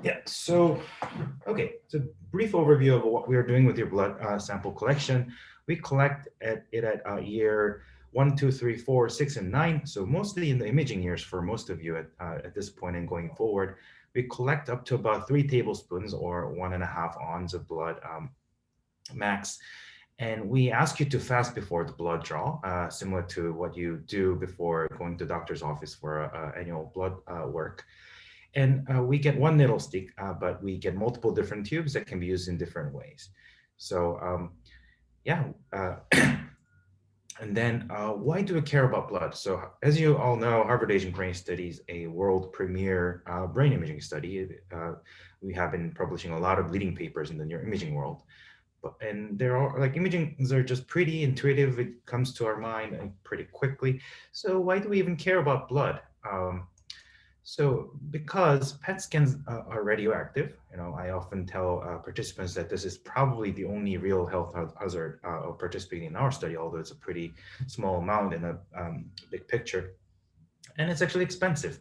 Yeah, so, okay, so brief overview of what we are doing with your blood sample collection. We collect it at year 1, 2, 3, 4, 6, and 9. So mostly in the imaging years for most of you at this point and going forward, we collect up to about 3 tablespoons or 1.5 ounces of blood max. And we ask you to fast before the blood draw, similar to what you do before going to doctor's office for annual blood work. And we get one needle stick, but we get multiple different tubes that can be used in different ways. So yeah, and then why do we care about blood? So as you all know, Harvard Asian Brain Study is a world premier brain imaging study. We have been publishing a lot of leading papers in the neuroimaging world. And there are like imagings are just pretty intuitive. It comes to our mind pretty quickly. So why do we even care about blood? So because PET scans are radioactive, I often tell participants that this is probably the only real health hazard of participating in our study, although it's a pretty small amount in a big picture. And it's actually expensive.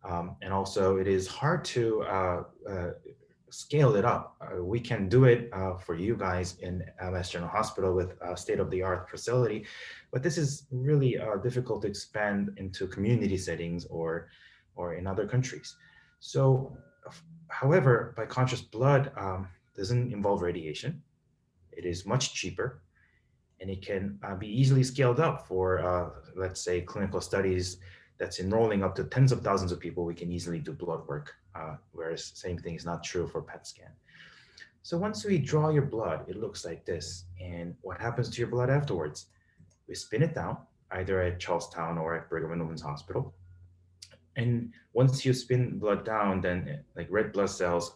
And also it is hard to scale it up. We can do it for you guys in Mass General Hospital with a state-of-the-art facility, but this is really difficult to expand into community settings or in other countries. So, however, by contrast, blood doesn't involve radiation. It is much cheaper, and it can be easily scaled up for, let's say, clinical studies that's enrolling up to tens of thousands of people. We can easily do blood work, whereas same thing is not true for PET scan. So once we draw your blood, it looks like this. And what happens to your blood afterwards? We spin it down, either at Charlestown or at Brigham and Women's Hospital. And once you spin blood down, then like red blood cells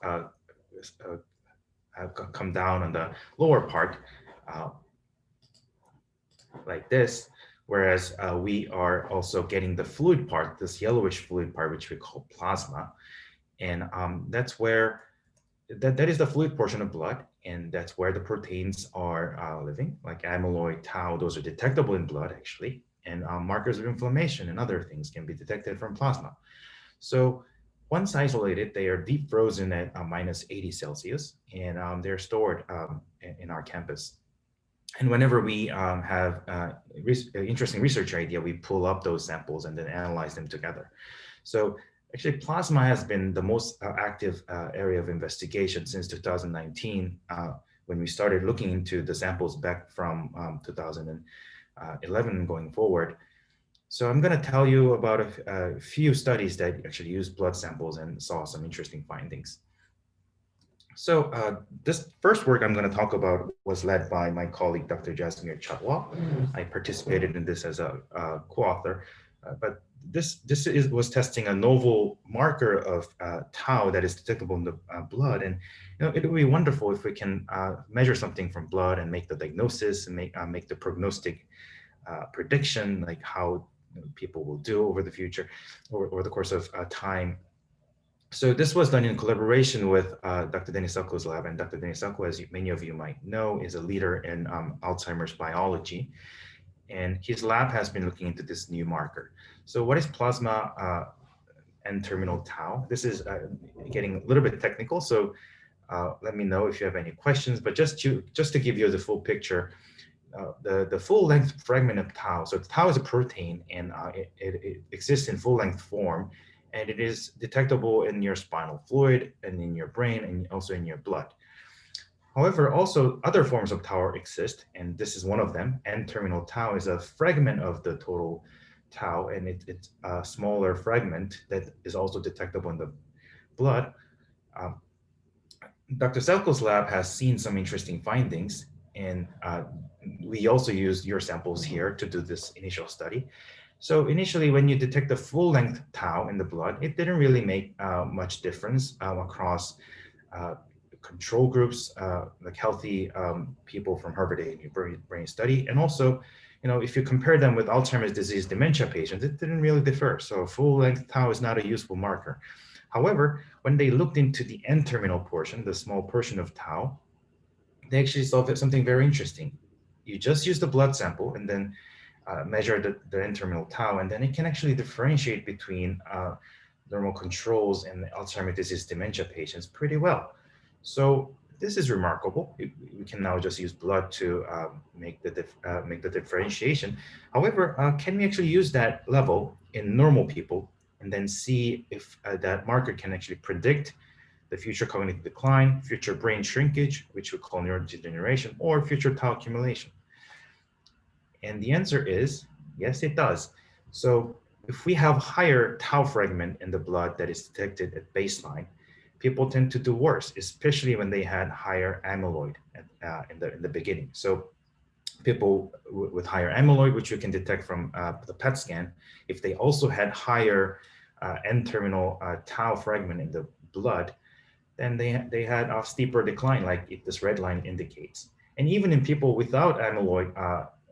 come down on the lower part, uh, like this, whereas we are also getting the fluid part, this yellowish fluid part, which we call plasma. And that's where, that is the fluid portion of blood, and that's where the proteins are living, like amyloid, tau, those are detectable in blood actually. And markers of inflammation and other things can be detected from plasma. So once isolated, they are deep frozen at minus 80 Celsius, and they're stored in our campus. And whenever we have interesting research idea, we pull up those samples and then analyze them together. So actually, plasma has been the most active area of investigation since 2019, when we started looking into the samples back from 2011 going forward. So I'm going to tell you about a few studies that actually used blood samples and saw some interesting findings. So this first work I'm going to talk about was led by my colleague, Dr. Jasmir Chatwa. I participated in this as a co-author, but was testing a novel marker of tau that is detectable in the blood. And it would be wonderful if we can measure something from blood and make the diagnosis and make the prognostic prediction, like how people will do over the future or the course of time. So this was done in collaboration with Dr. Denisako's lab, and Dr. Denisako, as many of you might know, is a leader in Alzheimer's biology, and his lab has been looking into this new marker. So what is plasma N-terminal tau? This is getting a little bit technical, so let me know if you have any questions, but just to give you the full picture, the full-length fragment of tau. So tau is a protein, and it exists in full-length form, and it is detectable in your spinal fluid and in your brain and also in your blood. However, also other forms of tau exist, and this is one of them. N-terminal tau is a fragment of the total tau, and it's a smaller fragment that is also detectable in the blood. Dr. Selko's lab has seen some interesting findings, and we also used your samples here to do this initial study. So initially, when you detect the full-length tau in the blood, it didn't really make much difference across control groups, like healthy people from Harvard brain study. And also, if you compare them with Alzheimer's disease dementia patients, it didn't really differ. So full-length tau is not a useful marker. However, when they looked into the N-terminal portion, the small portion of tau, they actually saw something very interesting. You just use the blood sample and then measure the N-terminal tau, and then it can actually differentiate between normal controls in Alzheimer's disease dementia patients pretty well. So this is remarkable. We can now just use blood to make the differentiation. However, can we actually use that level in normal people and then see if that marker can actually predict the future cognitive decline, future brain shrinkage, which we call neurodegeneration, or future tau accumulation? And the answer is yes, it does. So if we have higher tau fragment in the blood that is detected at baseline, people tend to do worse, especially when they had higher amyloid in the beginning. So people with higher amyloid, which you can detect from the PET scan, if they also had higher N-terminal tau fragment in the blood, then they had a steeper decline, like this red line indicates. And even in people without amyloid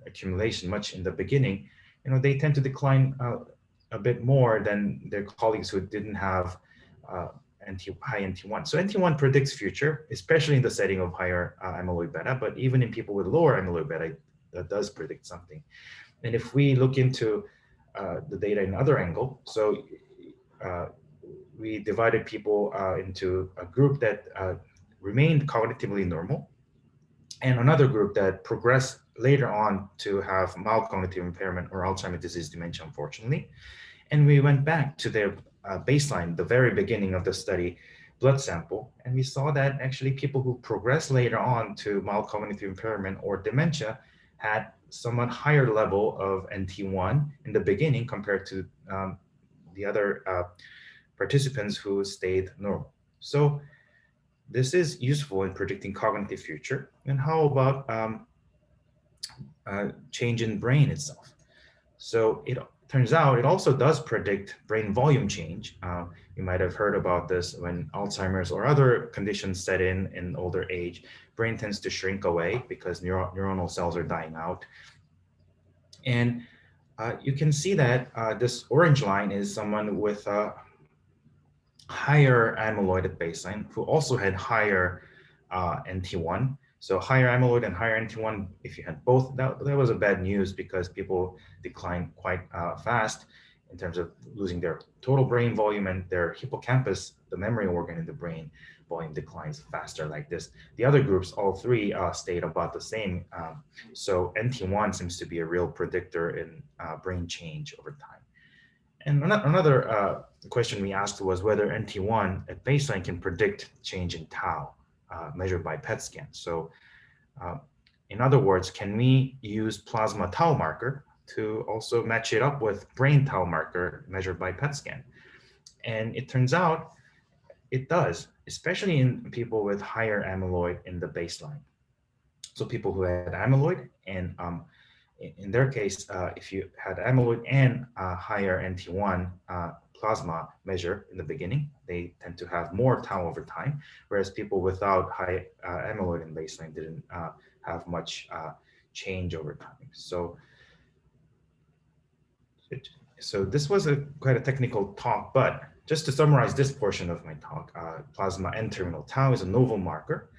accumulation much in the beginning, they tend to decline a bit more than their colleagues who didn't have high NT1. So NT1 predicts future, especially in the setting of higher amyloid beta, but even in people with lower amyloid beta, that does predict something. And if we look into the data in other angle, so we divided people into a group that remained cognitively normal and another group that progressed later on to have mild cognitive impairment or Alzheimer's disease dementia, unfortunately. And we went back to their baseline, the very beginning of the study, blood sample, and we saw that actually people who progressed later on to mild cognitive impairment or dementia had somewhat higher level of NT1 in the beginning compared to the other participants who stayed normal. So this is useful in predicting cognitive future. And how about change in brain itself? So it turns out it also does predict brain volume change. You might have heard about this when Alzheimer's or other conditions set in older age, brain tends to shrink away because neuronal cells are dying out. And you can see that this orange line is someone with higher amyloid at baseline who also had higher NT1. So higher amyloid and higher NT1, if you had both, that was a bad news because people decline quite fast in terms of losing their total brain volume, and their hippocampus, the memory organ in the brain, volume declines faster like this. The other groups, all three, stayed about the same. So NT1 seems to be a real predictor in brain change over time. And another question we asked was whether NT1 at baseline can predict change in tau measured by PET scan. So in other words, can we use plasma tau marker to also match it up with brain tau marker measured by PET scan? And it turns out it does, especially in people with higher amyloid in the baseline. So people who had amyloid, and in their case, if you had amyloid and higher NT1 plasma measure in the beginning, they tend to have more tau over time, whereas people without high amyloid in baseline didn't have much change over time. So this was quite a technical talk, but just to summarize this portion of my talk, plasma N-terminal tau is a novel marker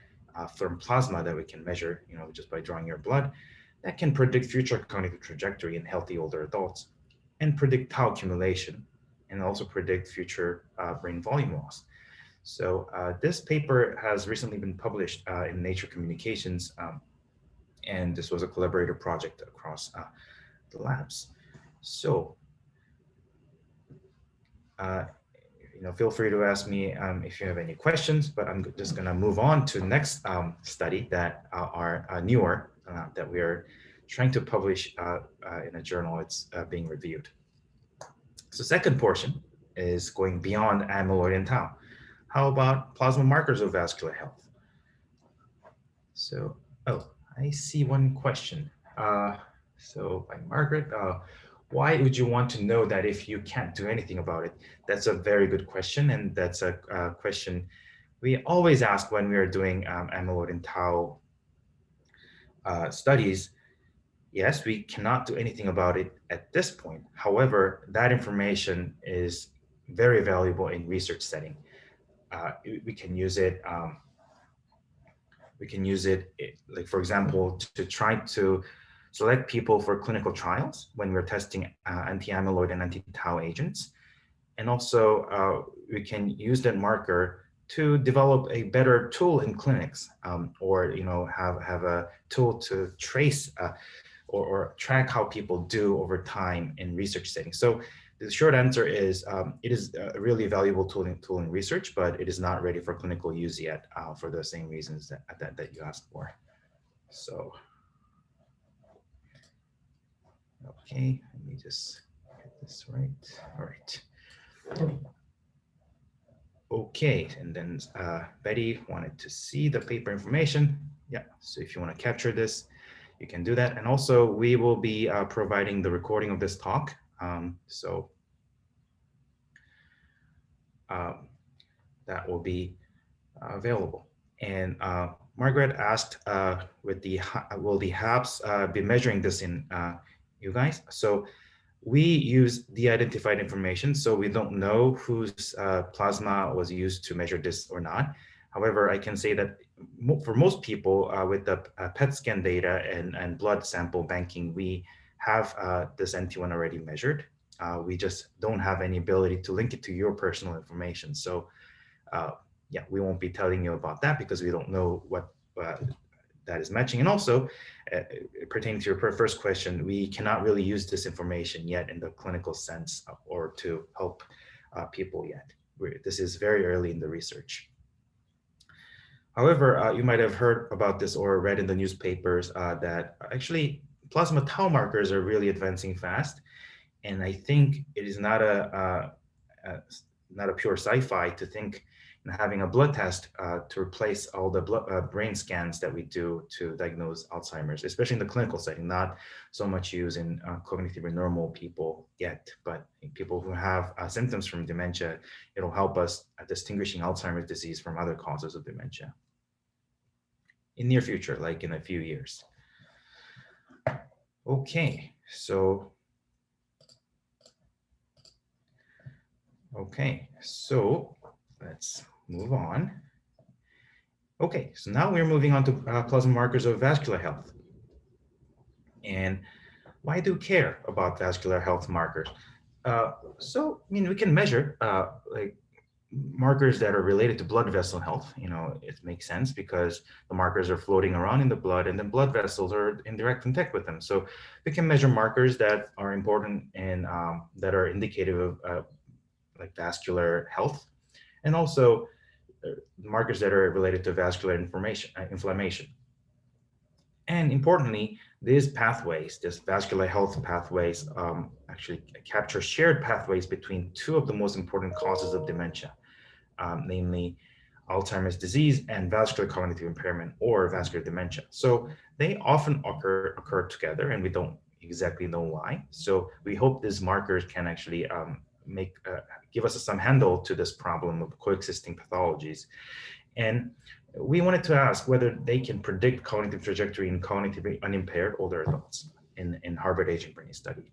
from plasma that we can measure, just by drawing your blood, that can predict future cognitive trajectory in healthy older adults and predict tau accumulation and also predict future brain volume loss. So this paper has recently been published in Nature Communications, and this was a collaborator project across the labs. So, feel free to ask me if you have any questions, but I'm just going to move on to the next study that are newer, that we are trying to publish in a journal. It's being reviewed. So second portion is going beyond amyloid and tau. How about plasma markers of vascular health? So, I see one question. So by Margaret, why would you want to know that if you can't do anything about it? That's a very good question, and that's a question we always ask when we are doing amyloid and tau studies. Yes, we cannot do anything about it at this point. However, that information is very valuable in research setting. We can use it. Like, for example, to try to select people for clinical trials when we're testing anti-amyloid and anti-tau agents. And also we can use that marker to develop a better tool in clinics, or have a tool to trace or track how people do over time in research settings. So the short answer is it is a really valuable tool in research, but it is not ready for clinical use yet for the same reasons that you asked for. So, okay, let me just get this right. All right. Okay, and then Betty wanted to see the paper information. Yeah, so if you want to capture this, you can do that. And also we will be providing the recording of this talk. So that will be available. And Margaret asked, will the HABS be measuring this in you guys? So we use de-identified information, so we don't know whose plasma was used to measure this or not. However, I can say that for most people with the PET scan data and blood sample banking, we have this NT1 already measured. We just don't have any ability to link it to your personal information. So yeah, we won't be telling you about that because we don't know what that is matching. And also, pertaining to your first question, we cannot really use this information yet in the clinical sense or to help people yet. This is very early in the research. However, you might have heard about this or read in the newspapers that actually plasma tau markers are really advancing fast. And I think it is not a pure sci-fi to think having a blood test to replace all the brain scans that we do to diagnose Alzheimer's, especially in the clinical setting, not so much used in cognitively normal people yet, but in people who have symptoms from dementia. It'll help us distinguishing Alzheimer's disease from other causes of dementia in near future, like in a few years. Okay, so let's move on. Okay, so now we're moving on to plasma markers of vascular health. And why do you care about vascular health markers? So, I mean, we can measure like markers that are related to blood vessel health. It makes sense because the markers are floating around in the blood and then blood vessels are in direct contact with them. So we can measure markers that are important and that are indicative of like vascular health, and also markers that are related to vascular inflammation. And importantly, these pathways, these vascular health pathways, actually capture shared pathways between two of the most important causes of dementia, namely Alzheimer's disease and vascular cognitive impairment or vascular dementia. So they often occur together, and we don't exactly know why. So we hope these markers can actually give us some handle to this problem of coexisting pathologies. And we wanted to ask whether they can predict cognitive trajectory in cognitively unimpaired older adults in Harvard Aging Brain study.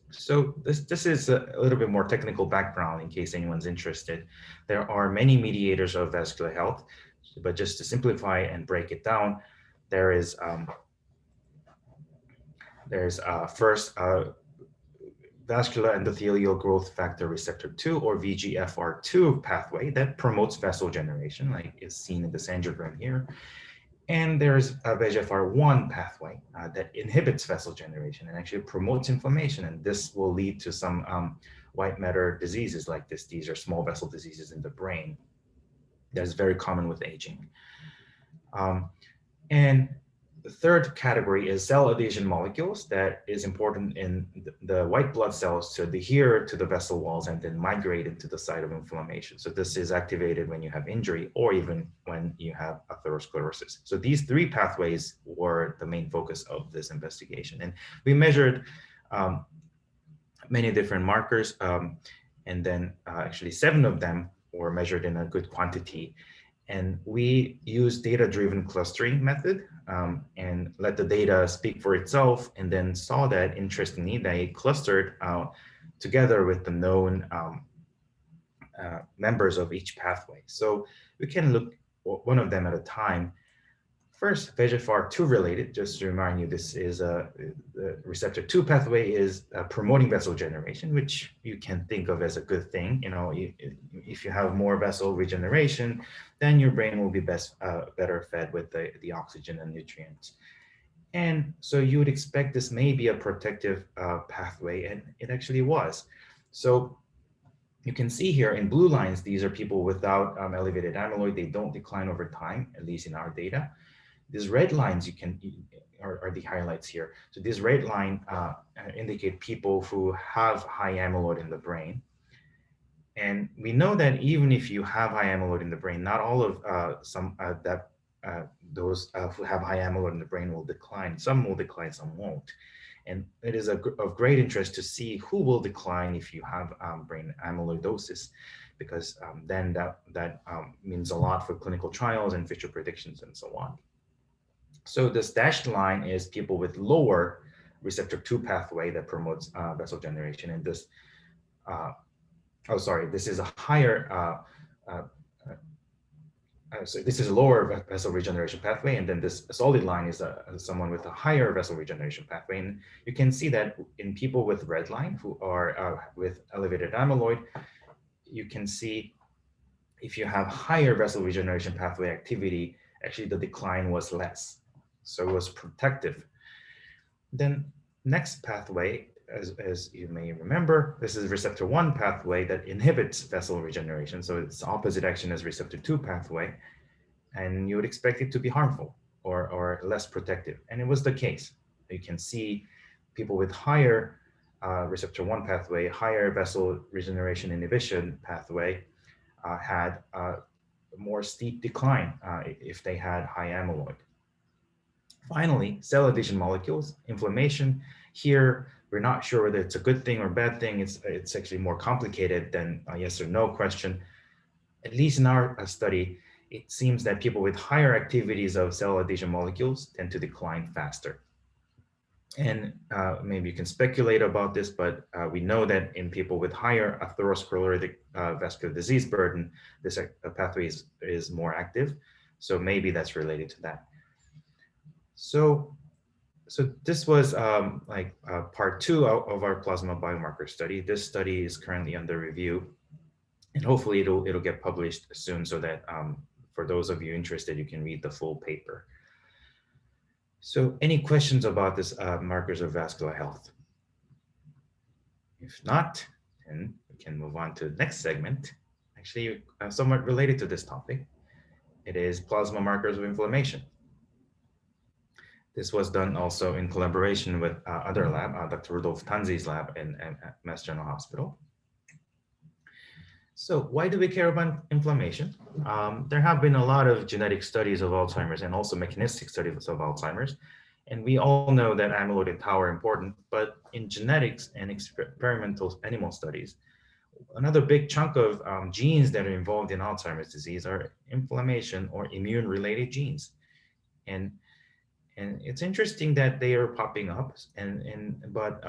So this is a little bit more technical background in case anyone's interested. There are many mediators of vascular health, but just to simplify and break it down, there's first vascular endothelial growth factor receptor 2 or VEGFR2 pathway that promotes vessel generation, like is seen in this angiogram here. And there's a VEGFR1 pathway that inhibits vessel generation and actually promotes inflammation. And this will lead to some white matter diseases like this. These are small vessel diseases in the brain. That's very common with aging. And the third category is cell adhesion molecules that is important in the white blood cells to adhere to the vessel walls and then migrate into the site of inflammation. So this is activated when you have injury or even when you have atherosclerosis. So these three pathways were the main focus of this investigation. And we measured many different markers, and then actually 7 of them were measured in a good quantity. And we use data-driven clustering method and let the data speak for itself, and then saw that, interestingly, they clustered together with the known members of each pathway. So we can look one of them at a time. First, VEGFR2 related, just to remind you, this is the receptor 2 pathway is promoting vessel generation, which you can think of as a good thing. You know, if you have more vessel regeneration, then your brain will be better fed with the oxygen and nutrients. And so you would expect this may be a protective pathway, and it actually was. So you can see here in blue lines, these are people without elevated amyloid. They don't decline over time, at least in our data. These red lines are the highlights here. So this red line indicate people who have high amyloid in the brain. And we know that even if you have high amyloid in the brain, not all of those who have high amyloid in the brain will decline. Some will decline, some won't. And it is of great interest to see who will decline if you have brain amyloidosis, because then that means a lot for clinical trials and future predictions and so on. So this dashed line is people with lower receptor 2 pathway that promotes vessel generation. And this, this is a higher, so this is a lower vessel regeneration pathway. And then this solid line is someone with a higher vessel regeneration pathway. And you can see that in people with red line who are with elevated amyloid, you can see if you have higher vessel regeneration pathway activity, actually the decline was less. So it was protective. Then next pathway, as you may remember, this is receptor 1 pathway that inhibits vessel regeneration. So it's opposite action as receptor 2 pathway. And you would expect it to be harmful or less protective. And it was the case. You can see people with higher receptor 1 pathway, higher vessel regeneration inhibition pathway had more steep decline if they had high amyloid. Finally, cell adhesion molecules, inflammation. Here, we're not sure whether it's a good thing or bad thing. It's actually more complicated than a yes or no question. At least in our study, it seems that people with higher activities of cell adhesion molecules tend to decline faster. And maybe you can speculate about this, but we know that in people with higher atherosclerotic vascular disease burden, this pathway is more active. So maybe that's related to that. So this was part 2 of our plasma biomarker study. This study is currently under review, and hopefully it'll get published soon, so that for those of you interested, you can read the full paper. So any questions about this markers of vascular health? If not, then we can move on to the next segment, actually somewhat related to this topic. It is plasma markers of inflammation. This was done also in collaboration with other lab, Dr. Rudolf Tanzi's lab in Mass General Hospital. So why do we care about inflammation? There have been a lot of genetic studies of Alzheimer's and also mechanistic studies of Alzheimer's. And we all know that amyloid and tau are important, but in genetics and experimental animal studies, another big chunk of genes that are involved in Alzheimer's disease are inflammation or immune-related genes. And it's interesting that they are popping up, but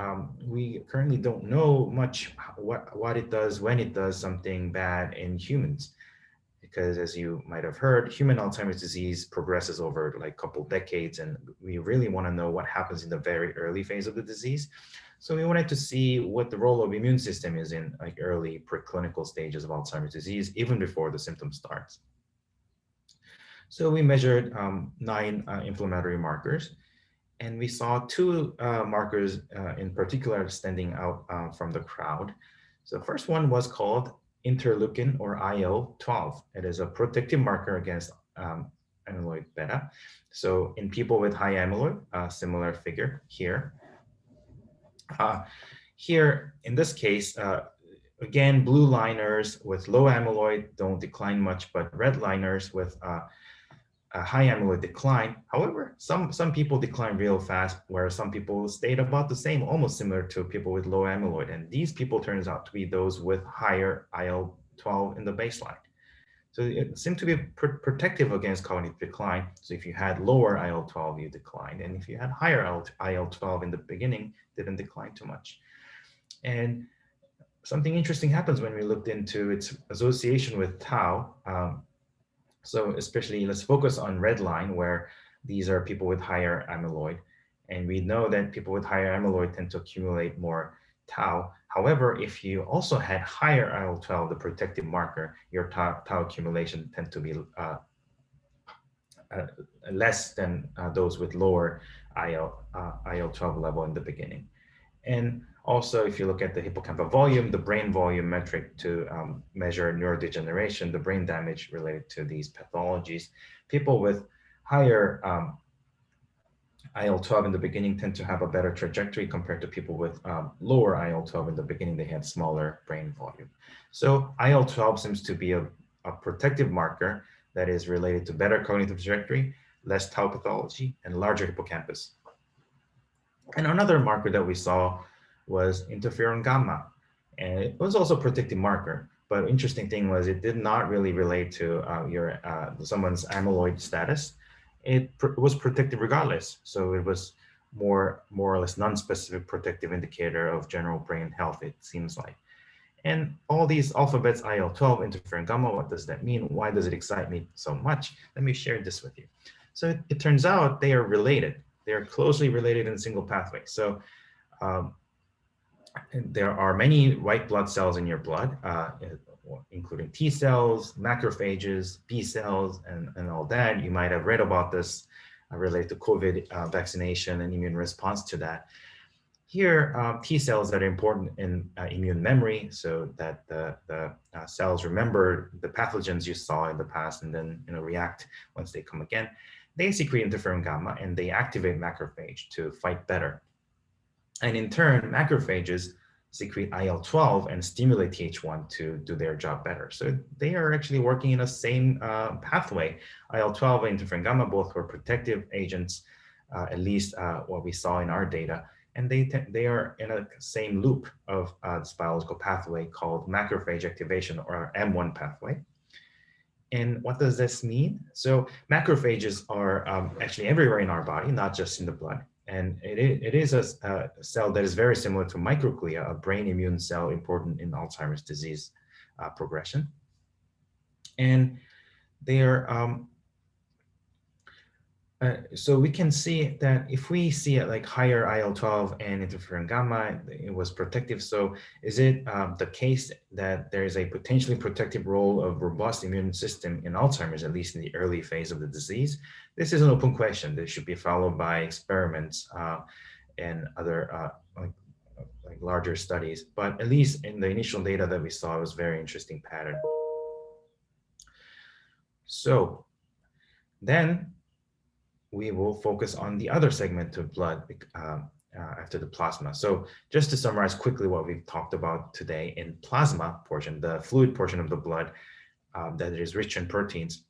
we currently don't know much what it does when it does something bad in humans. Because as you might have heard, human Alzheimer's disease progresses over like a couple decades, and we really want to know what happens in the very early phase of the disease. So we wanted to see what the role of immune system is in like early preclinical stages of Alzheimer's disease, even before the symptom starts. So we measured 9 inflammatory markers, and we saw 2 markers in particular standing out from the crowd. So the first one was called interleukin or IL-12. It is a protective marker against amyloid beta. So in people with high amyloid, similar figure here. Here, in this case, again, blue liners with low amyloid don't decline much, but red liners with a high amyloid decline. However, some people decline real fast, whereas some people stayed about the same, almost similar to people with low amyloid. And these people turns out to be those with higher IL-12 in the baseline. So it seemed to be protective against cognitive decline. So if you had lower IL-12, you declined. And if you had higher IL-12 in the beginning, didn't decline too much. And something interesting happens when we looked into its association with tau. So especially let's focus on red line, where These are people with higher amyloid. And we know that people with higher amyloid tend to accumulate more tau. However, if you also had higher IL-12, the protective marker, your tau accumulation tend to be uh, less than those with lower IL-12 level in the beginning. And also, if you look at the hippocampal volume, the brain volume metric to measure neurodegeneration, the brain damage related to these pathologies, people with higher IL-12 in the beginning tend to have a better trajectory compared to people with lower IL-12 in the beginning. They had smaller brain volume. So IL-12 seems to be a protective marker that is related to better cognitive trajectory, less tau pathology, and larger hippocampus. And another marker that we saw was interferon gamma. And it was also a predictive marker. But interesting thing was it did not really relate to someone's amyloid status. It was protective regardless. So it was more or less non-specific protective indicator of general brain health, it seems like. And all these alphabets, IL-12, interferon gamma, what does that mean? Why does it excite me so much? Let me share this with you. So it turns out they are related. They are closely related in a single pathway. So there are many white blood cells in your blood, including T cells, macrophages, B cells, and all that. You might have read about this related to COVID vaccination and immune response to that. Here, T cells that are important in immune memory, so that the cells remember the pathogens you saw in the past and then react once they come again. They secrete interferon gamma and they activate macrophage to fight better. And in turn, macrophages secrete IL-12 and stimulate Th1 to do their job better. So they are actually working in the same pathway. IL-12 and interferon gamma both were protective agents, at least what we saw in our data. And they are in a same loop of this biological pathway called macrophage activation, or M1 pathway. And what does this mean? So macrophages are actually everywhere in our body, not just in the blood. And it is a cell that is very similar to microglia, a brain immune cell important in Alzheimer's disease progression. And they are so we can see that if we see like higher IL-12 and interferon gamma, it was protective. So is it the case that there is a potentially protective role of robust immune system in Alzheimer's, at least in the early phase of the disease? This is an open question. This should be followed by experiments and other like larger studies. But at least in the initial data that we saw, it was a very interesting pattern. So then we will focus on the other segment of blood after the plasma. So just to summarize quickly what we've talked about today, in plasma portion, the fluid portion of the blood that is rich in proteins,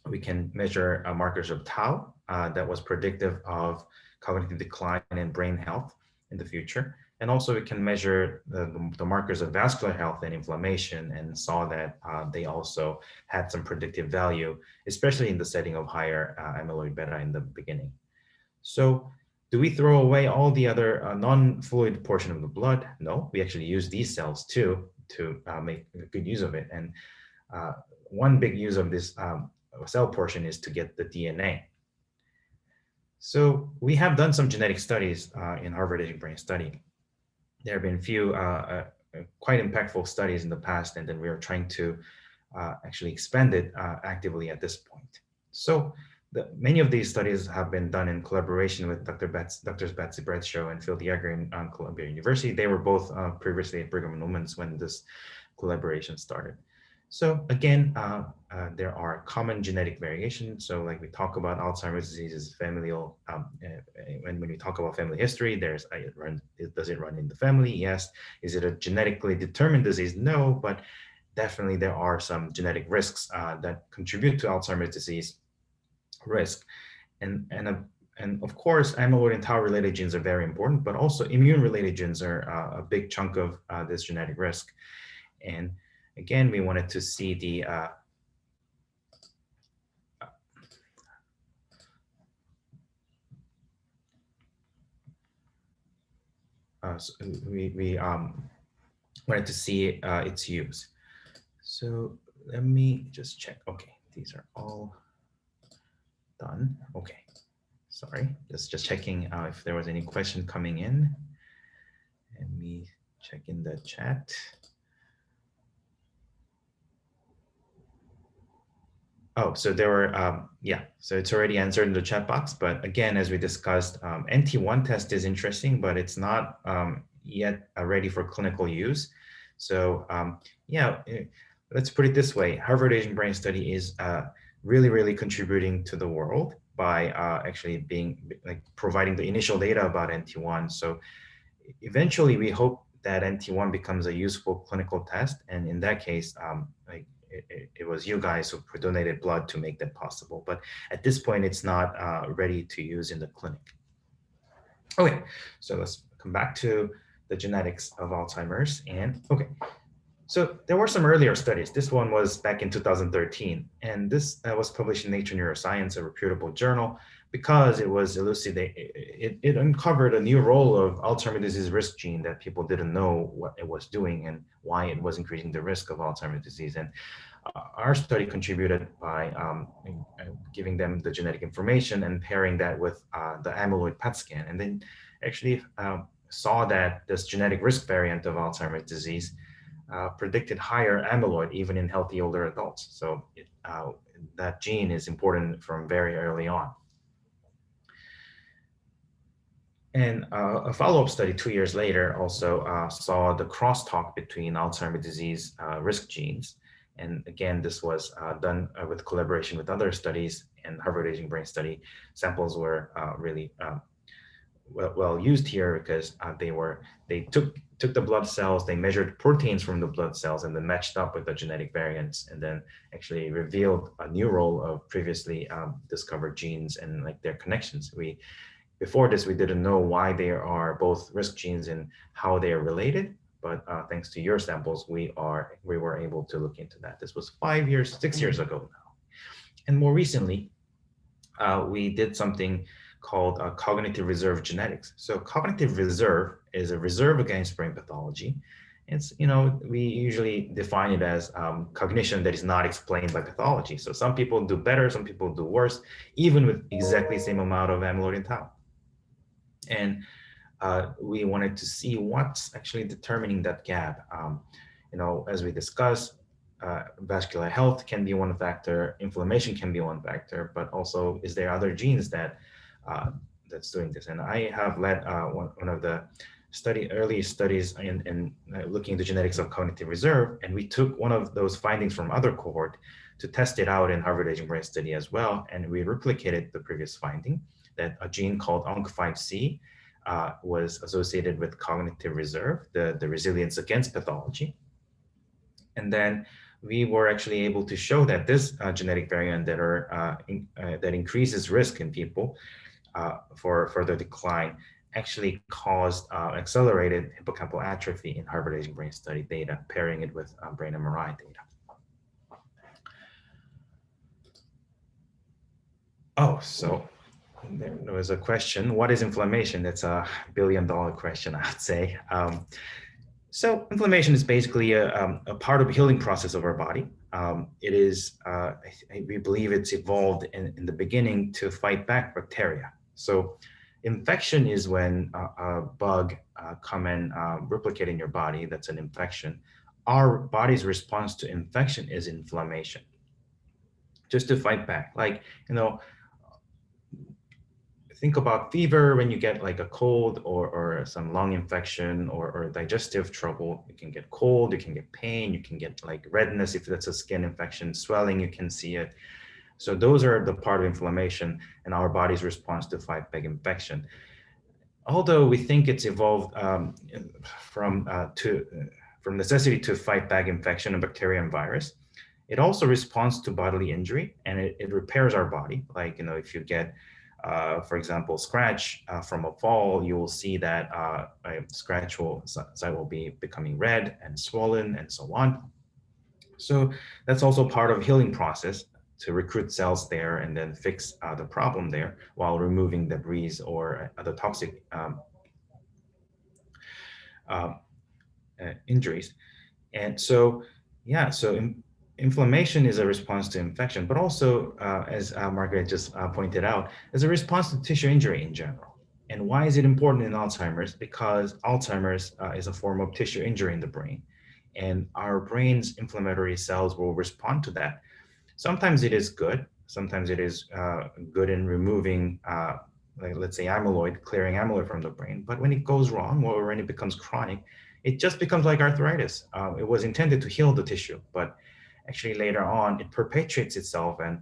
we can measure markers of tau that was predictive of cognitive decline and brain health in the future. And also we can measure the markers of vascular health and inflammation, and saw that they also had some predictive value, especially in the setting of higher amyloid beta in the beginning. So do we throw away all the other non-fluid portion of the blood? No, we actually use these cells too to make good use of it. And one big use of this cell portion is to get the DNA. So we have done some genetic studies in Harvard Aging Brain Study. There have been a few quite impactful studies in the past, and then we are trying to actually expand it actively at this point. So many of these studies have been done in collaboration with Drs. Betsy Bradshaw and Phil Yeager on Columbia University. They were both previously at Brigham and Women's when this collaboration started. So again, there are common genetic variations. So like we talk about Alzheimer's disease is familial. When we talk about family history, does it run in the family? Yes. Is it a genetically determined disease? No, but definitely there are some genetic risks that contribute to Alzheimer's disease risk. And of course, amyloid and tau related genes are very important, but also immune related genes are a big chunk of this genetic risk. And again, we wanted to see the so we wanted to see its use. So let me just check. Okay, these are all done. Okay, Sorry, just checking if there was any question coming in. Let me check in the chat. Oh, so there were, yeah, so it's already answered in the chat box. But again, as we discussed, NT1 test is interesting, but it's not yet ready for clinical use. So yeah, let's put it this way. Harvard Asian Brain Study is really, really contributing to the world by actually being like providing the initial data about NT1. So eventually we hope that NT1 becomes a useful clinical test. And in that case, like it was you guys who donated blood to make that possible. But at this point, it's not ready to use in the clinic. Okay, so let's come back to the genetics of Alzheimer's. And okay, so there were some earlier studies. This one was back in 2013, and this was published in Nature Neuroscience, a reputable journal, because it was it uncovered a new role of Alzheimer's disease risk gene that people didn't know what it was doing and why it was increasing the risk of Alzheimer's disease. And our study contributed by giving them the genetic information and pairing that with the amyloid PET scan, and then actually saw that this genetic risk variant of Alzheimer's disease predicted higher amyloid even in healthy older adults. So that gene is important from very early on. And a follow-up study 2 years later also saw the crosstalk between Alzheimer's disease risk genes. And again, this was done with collaboration with other studies, and Harvard Asian Brain Study samples were really well used here because they took the blood cells, they measured proteins from the blood cells, and then matched up with the genetic variants, and then actually revealed a new role of previously discovered genes and like their connections. Before this, we didn't know why they are both risk genes and how they are related. But thanks to your samples, we were able to look into that. This was 6 years ago now. And more recently, we did something called cognitive reserve genetics. So cognitive reserve is a reserve against brain pathology. It's, we usually define it as cognition that is not explained by pathology. So some people do better, some people do worse, even with exactly the same amount of amyloid and tau. And we wanted to see what's actually determining that gap. As we discussed, vascular health can be one factor, inflammation can be one factor, but also is there other genes that's doing this? And I have led one of the early studies in looking at the genetics of cognitive reserve, and we took one of those findings from other cohort to test it out in Harvard Asian Brain Study as well, and we replicated the previous finding that a gene called UNC5C was associated with cognitive reserve, the resilience against pathology. And then we were actually able to show that this genetic variant that increases risk in people for further decline actually caused accelerated hippocampal atrophy in Harvard Asian Brain Study data, pairing it with brain MRI data. Oh, so there was a question, what is inflammation? That's a billion-dollar question, I would say. So inflammation is basically a part of the healing process of our body. It is, we believe it's evolved in the beginning to fight back bacteria. So infection is when a bug come and replicate in your body. That's an infection. Our body's response to infection is inflammation, just to fight back. Like, think about fever when you get like a cold or some lung infection or digestive trouble. You can get cold, you can get pain, you can get like redness if that's a skin infection, swelling, you can see it. So those are the part of inflammation and our body's response to fight back infection. Although we think it's evolved from necessity to fight back infection and bacteria and virus, it also responds to bodily injury and it repairs our body. Like, if you get for example, scratch from a fall, you will see that a scratch site will be becoming red and swollen and so on. So that's also part of healing process to recruit cells there and then fix the problem there while removing debris or other toxic injuries. And so, yeah, so inflammation is a response to infection, but also, as Margaret just pointed out, is a response to tissue injury in general. And why is it important in Alzheimer's? Because Alzheimer's is a form of tissue injury in the brain, and our brain's inflammatory cells will respond to that. Sometimes it is good. Sometimes it is good in removing, like, let's say, amyloid, clearing amyloid from the brain. But when it goes wrong, or when it becomes chronic, it just becomes like arthritis. It was intended to heal the tissue, but actually later on it perpetuates itself, and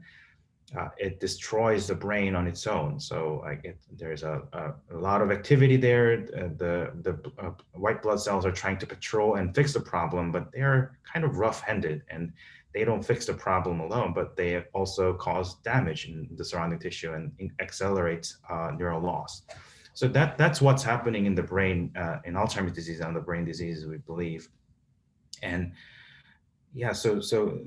it destroys the brain on its own. So like there's a lot of activity there. The white blood cells are trying to patrol and fix the problem, but they're kind of rough-handed, and they don't fix the problem alone, but they also cause damage in the surrounding tissue and accelerate neural loss. So that's what's happening in the brain in Alzheimer's disease and the brain diseases, we believe. And yeah, so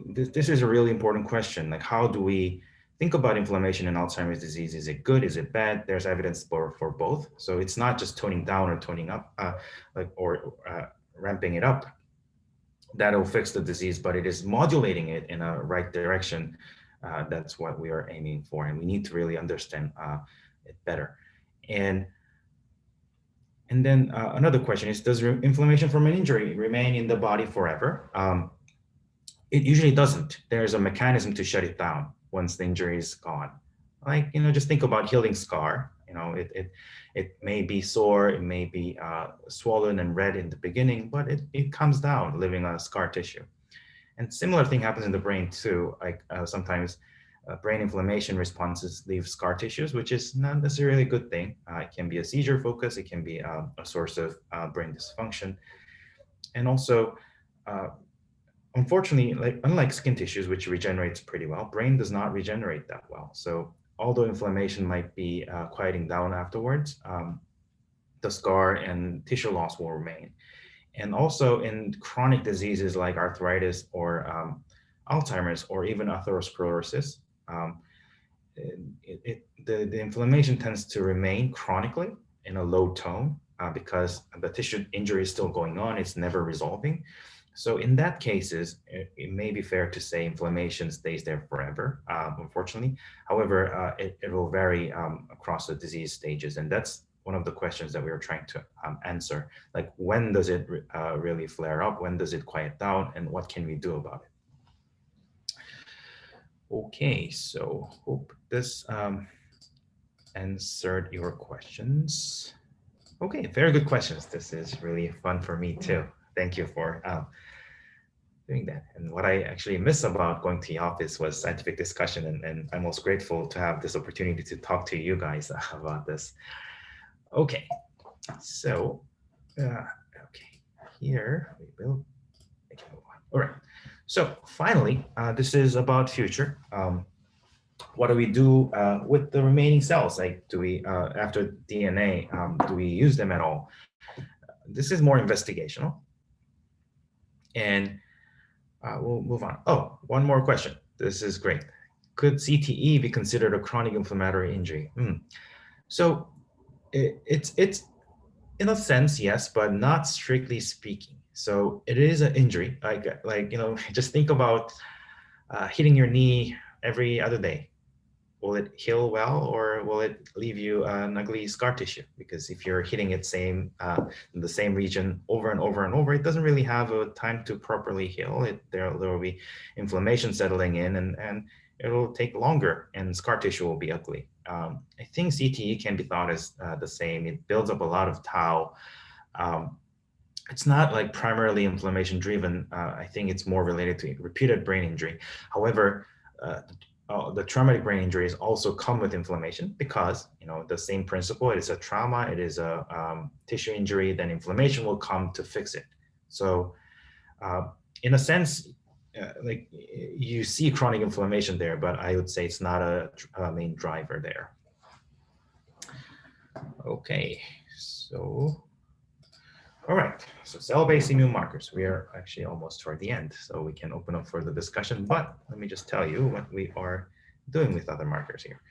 this is a really important question. Like, how do we think about inflammation in Alzheimer's disease? Is it good? Is it bad? There's evidence for both. So it's not just toning down or toning up, or ramping it up that'll fix the disease, but it is modulating it in a right direction. That's what we are aiming for, and we need to really understand it better. And then another question is, does inflammation from an injury remain in the body forever? It usually doesn't. There's a mechanism to shut it down once the injury is gone. Like, just think about healing scar. It may be sore, it may be swollen and red in the beginning, but it comes down, leaving a scar tissue. And similar thing happens in the brain too. Like sometimes brain inflammation responses leave scar tissues, which is not necessarily a good thing. It can be a seizure focus. It can be a source of brain dysfunction. And also, unfortunately, like unlike skin tissues, which regenerates pretty well, brain does not regenerate that well. So although inflammation might be quieting down afterwards, the scar and tissue loss will remain. And also in chronic diseases like arthritis or Alzheimer's or even atherosclerosis, the inflammation tends to remain chronically in a low tone because the tissue injury is still going on, it's never resolving. So in that cases, it may be fair to say inflammation stays there forever, unfortunately. However, it will vary across the disease stages. And that's one of the questions that we are trying to answer. Like, when does it really flare up? When does it quiet down? And what can we do about it? Okay, so hope this answered your questions. Okay, very good questions. This is really fun for me too. Thank you for doing that. And what I actually miss about going to the office was scientific discussion, and I'm most grateful to have this opportunity to talk to you guys about this. Okay, so okay, here we will make it move on. All right, so finally, this is about future. What do we do with the remaining cells? Like, do we, after DNA, do we use them at all? This is more investigational. And we'll move on. Oh, one more question. This is great. Could CTE be considered a chronic inflammatory injury? So it's in a sense, yes, but not strictly speaking. So it is an injury. Like just think about hitting your knee every other day. Will it heal well, or will it leave you an ugly scar tissue? Because if you're hitting it in the same region over and over and over, it doesn't really have a time to properly heal. There will be inflammation settling in, and it'll take longer, and scar tissue will be ugly. I think CTE can be thought as the same. It builds up a lot of tau. It's not like primarily inflammation driven. I think it's more related to repeated brain injury. However, the traumatic brain injuries also come with inflammation because, the same principle. It is a trauma, it is a tissue injury, then inflammation will come to fix it. So in a sense, like you see chronic inflammation there, but I would say it's not a main driver there. Okay, so all right, so cell-based immune markers. We are actually almost toward the end, so we can open up for the discussion, but let me just tell you what we are doing with other markers here.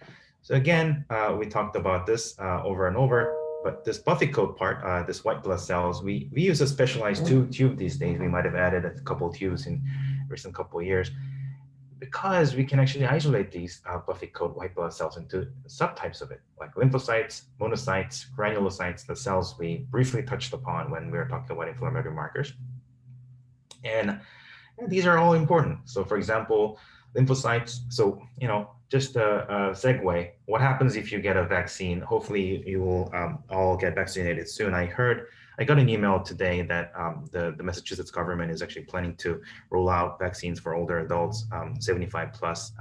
So again, we talked about this over and over, but this buffy coat part, this white blood cells, we use a specialized tube these days. We might have added a couple of tubes in recent couple of years. because we can actually isolate these buffy coat white blood cells into subtypes of it, like lymphocytes, monocytes, granulocytes, the cells we briefly touched upon when we were talking about inflammatory markers. And these are all important. So for example, lymphocytes. So, just a segue, what happens if you get a vaccine? Hopefully you will all get vaccinated soon. I got an email today that the Massachusetts government is actually planning to roll out vaccines for older adults, 75 plus,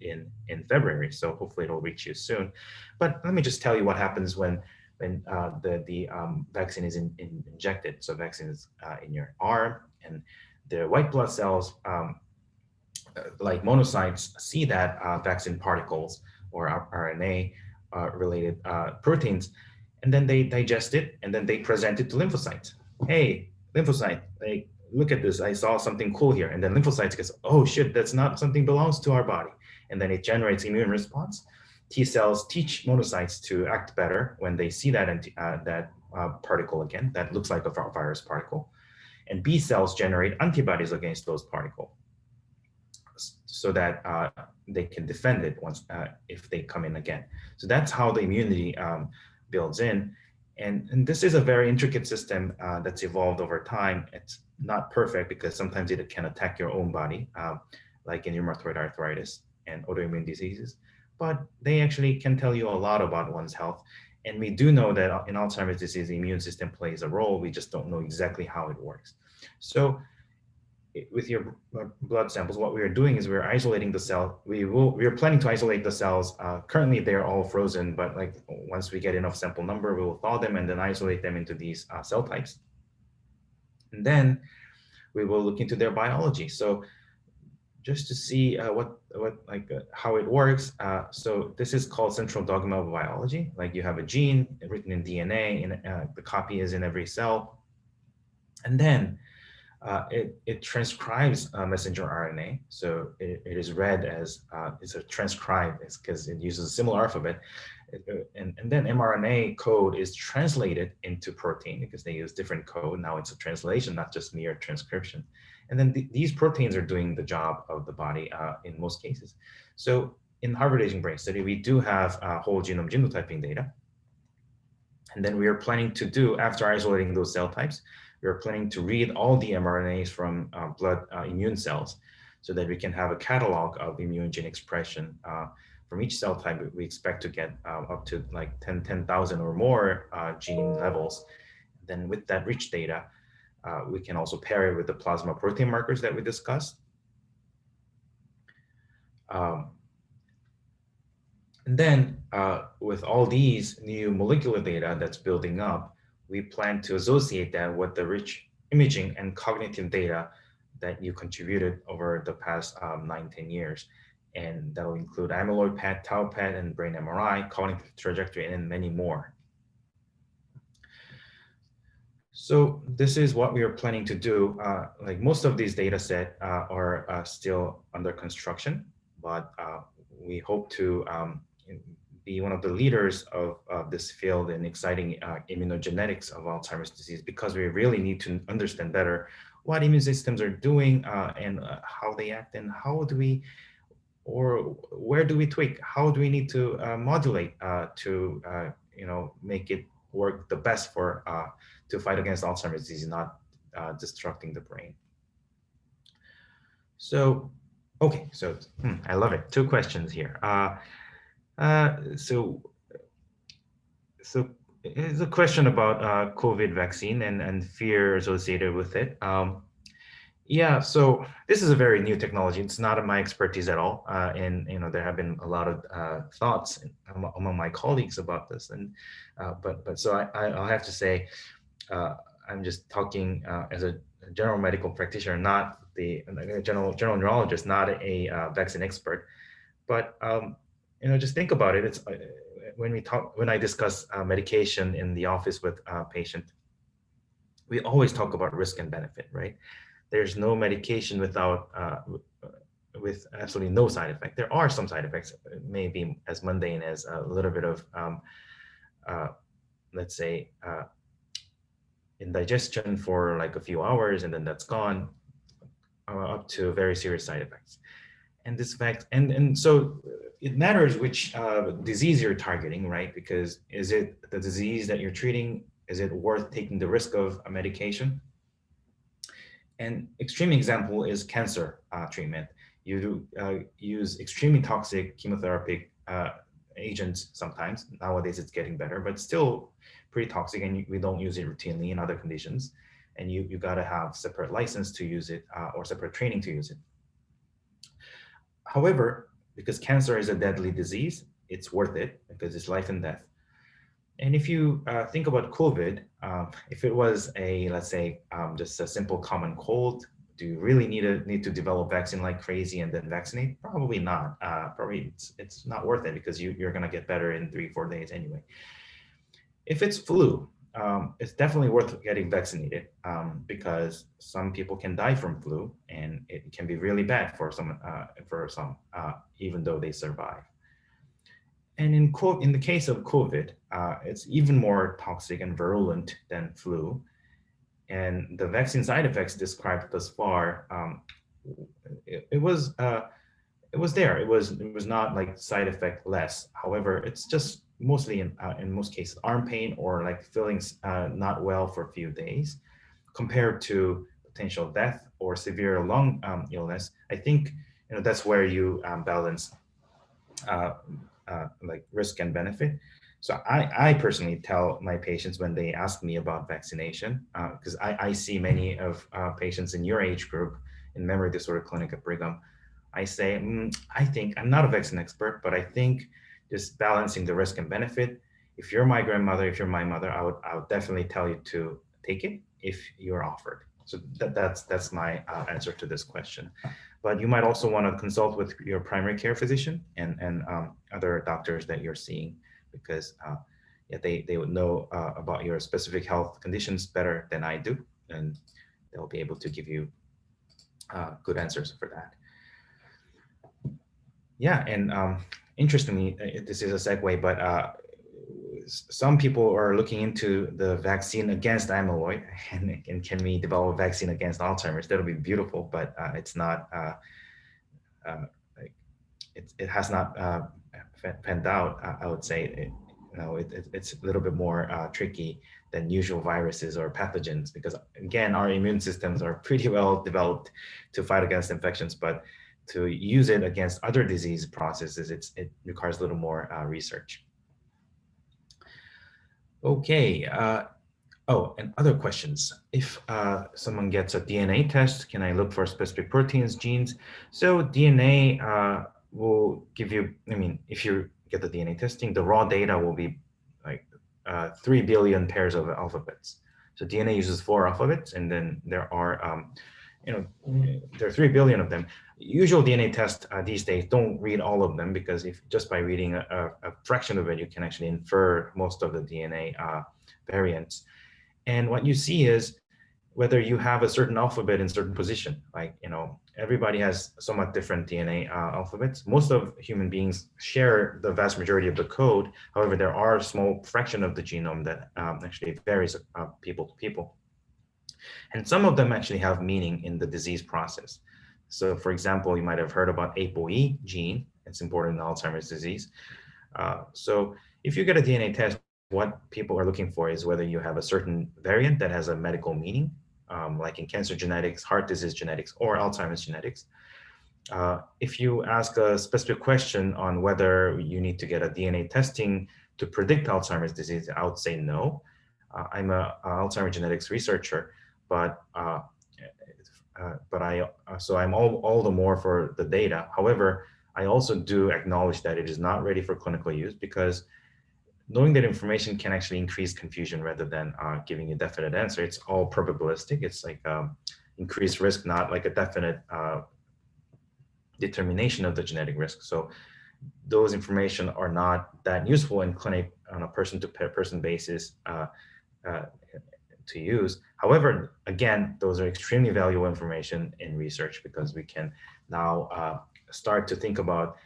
in February. So hopefully it'll reach you soon. But let me just tell you what happens when the vaccine is injected. So vaccine is in your arm, and the white blood cells, like monocytes, see that vaccine particles or RNA related proteins, and then they digest it, and then they present it to lymphocytes. Hey, lymphocyte, like, look at this. I saw something cool here. And then lymphocytes goes, oh shit, that's not something belongs to our body. And then it generates immune response. T cells teach monocytes to act better when they see that particle again, that looks like a virus particle. And B cells generate antibodies against those particles, so that they can defend it once if they come in again. So that's how the immunity builds in. And this is a very intricate system that's evolved over time. It's not perfect because sometimes it can attack your own body, like in rheumatoid arthritis and autoimmune diseases. But they actually can tell you a lot about one's health. And we do know that in Alzheimer's disease, the immune system plays a role. We just don't know exactly how it works. So with your blood samples, what we are doing is we're isolating the cell. We are planning to isolate the cells. Currently, they're all frozen, but like once we get enough sample number, we will thaw them and then isolate them into these cell types. And then we will look into their biology. So just to see how it works. So this is called central dogma of biology. Like you have a gene written in DNA, and the copy is in every cell. And then it transcribes messenger RNA. So it is read as, it's a transcribe, because it uses a similar alphabet. And then mRNA code is translated into protein because they use different code. Now it's a translation, not just mere transcription. And then these proteins are doing the job of the body in most cases. So in Harvard Aging Brain Study, we do have whole genome genotyping data. And then we are planning to do, after isolating those cell types, we are planning to read all the mRNAs from blood immune cells so that we can have a catalog of immune gene expression. From each cell type, we expect to get up to like 10,000 or more gene levels. Then with that rich data, we can also pair it with the plasma protein markers that we discussed. And then with all these new molecular data that's building up, we plan to associate that with the rich imaging and cognitive data that you contributed over the past 9-10 years. And that will include amyloid PET, tau PET, and brain MRI, cognitive trajectory, and many more. So this is what we are planning to do. Like most of these data set are still under construction, but we hope to be one of the leaders of this field in exciting immunogenetics of Alzheimer's disease, because we really need to understand better what immune systems are doing and how they act, and how do we, or where do we tweak? How do we need to modulate to make it work the best for to fight against Alzheimer's disease, not destructing the brain. So, okay, so I love it. 2 questions here. So it's a question about COVID vaccine and fear associated with it. Yeah, so this is a very new technology. It's not my expertise at all, and there have been a lot of thoughts among my colleagues about this. And but so I'll have to say, I'm just talking as a general medical practitioner, not the general neurologist, not a vaccine expert. But just think about it. It's when I discuss medication in the office with a patient, we always talk about risk and benefit, right? There's no medication without with absolutely no side effect. There are some side effects. It may be as mundane as a little bit of let's say indigestion for like a few hours, and then that's gone, up to very serious side effects. And this fact, and so it matters which disease you're targeting, right? Because is it the disease that you're treating? Is it worth taking the risk of a medication? An extreme example is cancer treatment. You use extremely toxic chemotherapy agents sometimes. Nowadays it's getting better, but still pretty toxic, and we don't use it routinely in other conditions. And you gotta have separate license to use it or separate training to use it. However, because cancer is a deadly disease, it's worth it because it's life and death. And if you think about COVID, if it was a, let's say, just a simple common cold, do you really need to develop vaccine like crazy and then vaccinate? Probably not. Probably it's not worth it because you're gonna get better in 3-4 days anyway. If it's flu, it's definitely worth getting vaccinated because some people can die from flu, and it can be really bad for some, even though they survive. And in the case of COVID, it's even more toxic and virulent than flu. And the vaccine side effects described thus far, it was there. It was not like side effect less. However, it's just mostly in most cases arm pain or like feeling not well for a few days, compared to potential death or severe lung illness. I think that's where you balance like risk and benefit. So I personally tell my patients when they ask me about vaccination, because I see many of patients in your age group in memory disorder clinic at Brigham. I say, I think I'm not a vaccine expert, but I think just balancing the risk and benefit. If you're my grandmother, if you're my mother, I would definitely tell you to take it if you're offered. So that's my answer to this question. But you might also want to consult with your primary care physician and other doctors that you're seeing, because yeah, they would know about your specific health conditions better than I do, and they'll be able to give you good answers for that. Yeah, and interestingly, this is a segue, but some people are looking into the vaccine against amyloid, and can we develop a vaccine against Alzheimer's? That'll be beautiful, but it's not. Like it has not panned out. I would say it's a little bit more tricky than usual viruses or pathogens, because again, our immune systems are pretty well developed to fight against infections, but to use it against other disease processes, it requires a little more research. Okay. Oh, and other questions. If someone gets a DNA test, can I look for specific proteins, genes? So DNA will give you, I mean, if you get the DNA testing, the raw data will be like 3 billion pairs of alphabets. So DNA uses 4 alphabets, and then there are, there are 3 billion of them. Usual DNA tests these days don't read all of them, because if just by reading a fraction of it, you can actually infer most of the DNA variants. And what you see is whether you have a certain alphabet in certain position, like, everybody has somewhat different DNA alphabets. Most of human beings share the vast majority of the code. However, there are a small fraction of the genome that actually varies people to people. And some of them actually have meaning in the disease process. So for example, you might have heard about ApoE gene. It's important in Alzheimer's disease. So if you get a DNA test, what people are looking for is whether you have a certain variant that has a medical meaning, like in cancer genetics, heart disease genetics, or Alzheimer's genetics. If you ask a specific question on whether you need to get a DNA testing to predict Alzheimer's disease, I would say no. I'm an Alzheimer's genetics researcher, but so I'm all the more for the data. However, I also do acknowledge that it is not ready for clinical use, because knowing that information can actually increase confusion rather than giving a definite answer. It's all probabilistic. It's like increased risk, not like a definite determination of the genetic risk. So those information are not that useful in clinic on a person-to-person basis to use. However, again, those are extremely valuable information in research, because we can now start to think about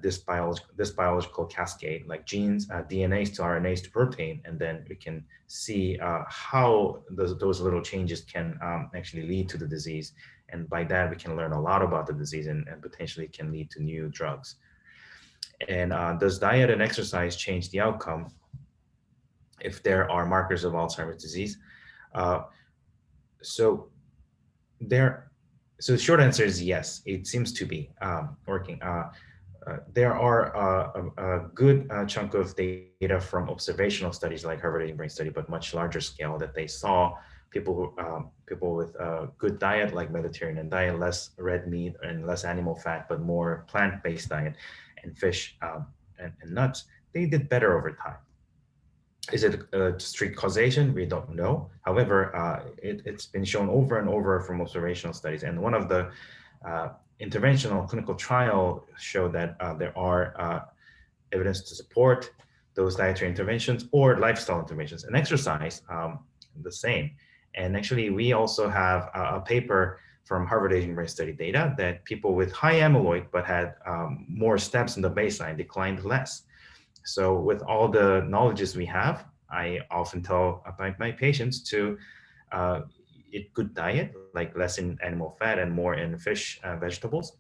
this biological cascade, like genes, DNAs to RNAs to protein, and then we can see how those little changes can actually lead to the disease, And by that, we can learn a lot about the disease and potentially can lead to new drugs. And does diet and exercise change the outcome if there are markers of Alzheimer's disease? Uh, so there, so the short answer is yes, it seems to be working. There are a good chunk of data from observational studies like Harvard Aging Brain Study, but much larger scale, that they saw people with a good diet like Mediterranean diet, less red meat and less animal fat, but more plant-based diet and fish and nuts, they did better over time. Is it a strict causation? We don't know. However, it's been shown over and over from observational studies. And one of the interventional clinical trial showed that there are evidence to support those dietary interventions or lifestyle interventions. And exercise, the same. And actually, we also have a paper from Harvard Aging Brain Study data that people with high amyloid but had more steps in the baseline declined less. So with all the knowledges we have, I often tell my patients to eat good diet, like less in animal fat and more in fish, vegetables,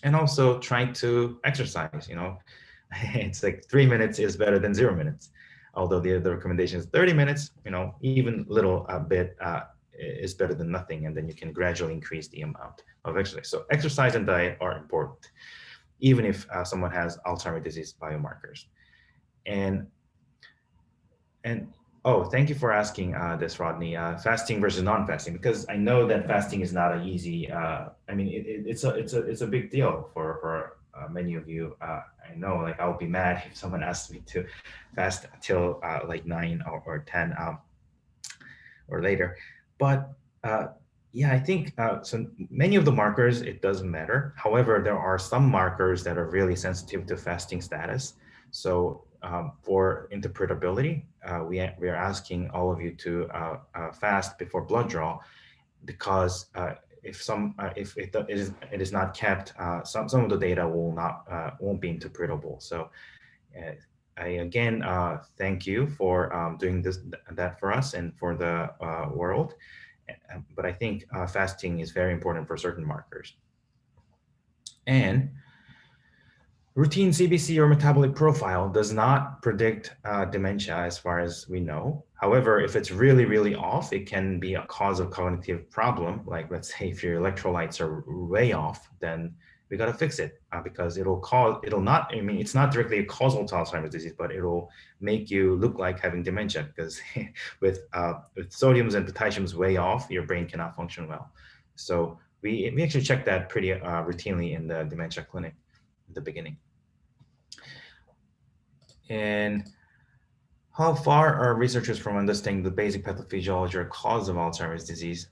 and also try to exercise. It's like 3 minutes is better than 0 minutes. Although the recommendation is 30 minutes, even little bit is better than nothing, and then you can gradually increase the amount of exercise. So exercise and diet are important, even if someone has Alzheimer's disease biomarkers. And oh, thank you for asking this, Rodney. Fasting versus non-fasting, because I know that fasting is not an easy. I mean, it's a big deal for many of you. I know, like, I'll be mad if someone asks me to fast till like 9 or 10 or later. But yeah, I think so. Many of the markers, it doesn't matter. However, there are some markers that are really sensitive to fasting status. So for interpretability, we are asking all of you to fast before blood draw, because if it is not kept, some of the data won't be interpretable. So I again thank you for doing that for us and for the world. But I think fasting is very important for certain markers. And routine CBC or metabolic profile does not predict dementia as far as we know. However, if it's really, really off, it can be a cause of cognitive problem. Like, let's say if your electrolytes are way off, then we got to fix it because it's not directly a causal to Alzheimer's disease, but it'll make you look like having dementia, because with sodiums and potassiums way off, your brain cannot function well. So we actually check that pretty routinely in the dementia clinic at the beginning. And how far are researchers from understanding the basic pathophysiology or cause of Alzheimer's disease?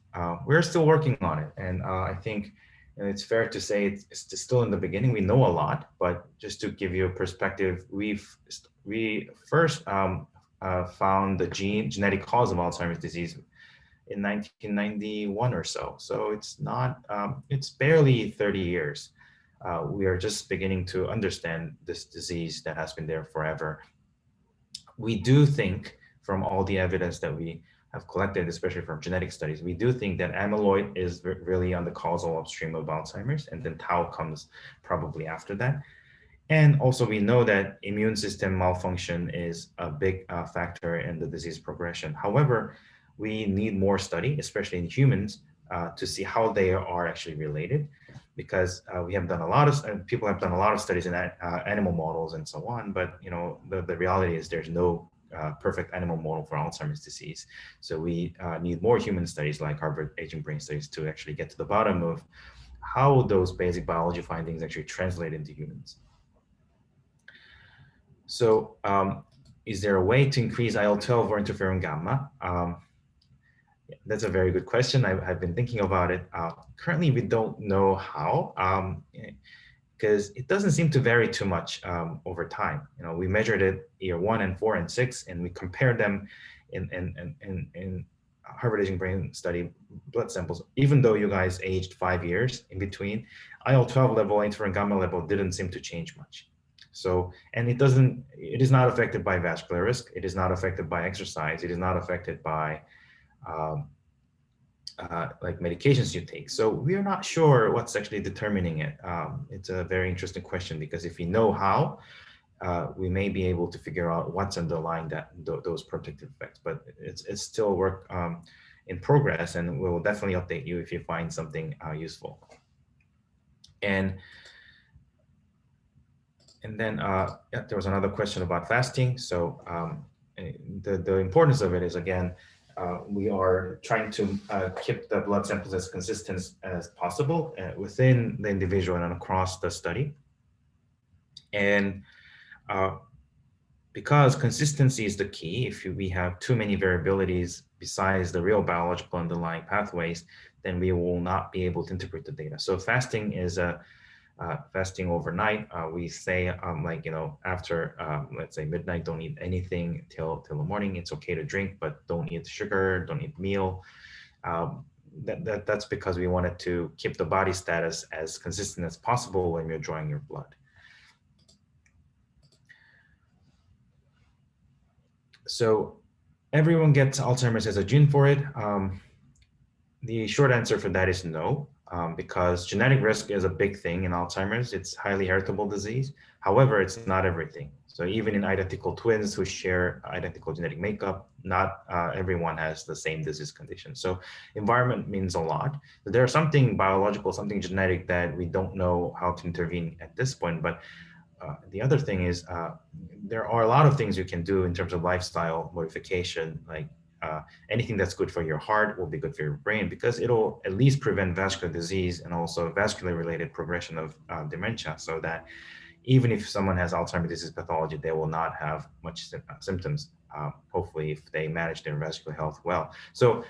We're still working on it. And I think it's fair to say it's still in the beginning. We know a lot, but just to give you a perspective, we first found the genetic cause of Alzheimer's disease in 1991 or so. So it's barely 30 years. We are just beginning to understand this disease that has been there forever. We do think, from all the evidence that we have collected, especially from genetic studies, we do think that amyloid is really on the causal upstream of Alzheimer's, and then tau comes probably after that. And also we know that immune system malfunction is a big factor in the disease progression. However, we need more study, especially in humans, to see how they are actually related, because we have done people have done a lot of studies in animal models and so on, but the reality is there's no perfect animal model for Alzheimer's disease. So we need more human studies like Harvard Aging Brain Studies to actually get to the bottom of how those basic biology findings actually translate into humans. So is there a way to increase IL-12 or interferon gamma? That's a very good question. I've been thinking about it. Currently, we don't know how, because it doesn't seem to vary too much over time. We measured it year 1 and 4 and 6, and we compared them in Harvard Aging Brain Study blood samples. Even though you guys aged 5 years in between, IL-12 level, interferon gamma level didn't seem to change much. So, and it is not affected by vascular risk. It is not affected by exercise. It is not affected by like medications you take. So we are not sure what's actually determining it. It's a very interesting question because if we know how, we may be able to figure out what's underlying those protective effects. But it's still work in progress, and we'll definitely update you if you find something useful. And then yeah, there was another question about fasting. So the importance of it is, again, we are trying to keep the blood samples as consistent as possible within the individual and across the study. And because consistency is the key, if we have too many variabilities besides the real biological underlying pathways, then we will not be able to interpret the data. So fasting is fasting overnight. We say like, after let's say midnight, don't eat anything till the morning. It's okay to drink, but don't eat sugar, don't eat meal. That's because we wanted to keep the body status as consistent as possible when you're drawing your blood. So everyone gets Alzheimer's as a gene for it. The short answer for that is no, because genetic risk is a big thing in Alzheimer's. It's highly heritable disease. However, it's not everything. So even in identical twins who share identical genetic makeup, not everyone has the same disease condition. So environment means a lot. But there's something biological, something genetic that we don't know how to intervene at this point. But the other thing is there are a lot of things you can do in terms of lifestyle modification, like anything that's good for your heart will be good for your brain, because it'll at least prevent vascular disease and also vascular related progression of dementia, so that even if someone has Alzheimer's disease pathology, they will not have much symptoms, hopefully, if they manage their vascular health well. So,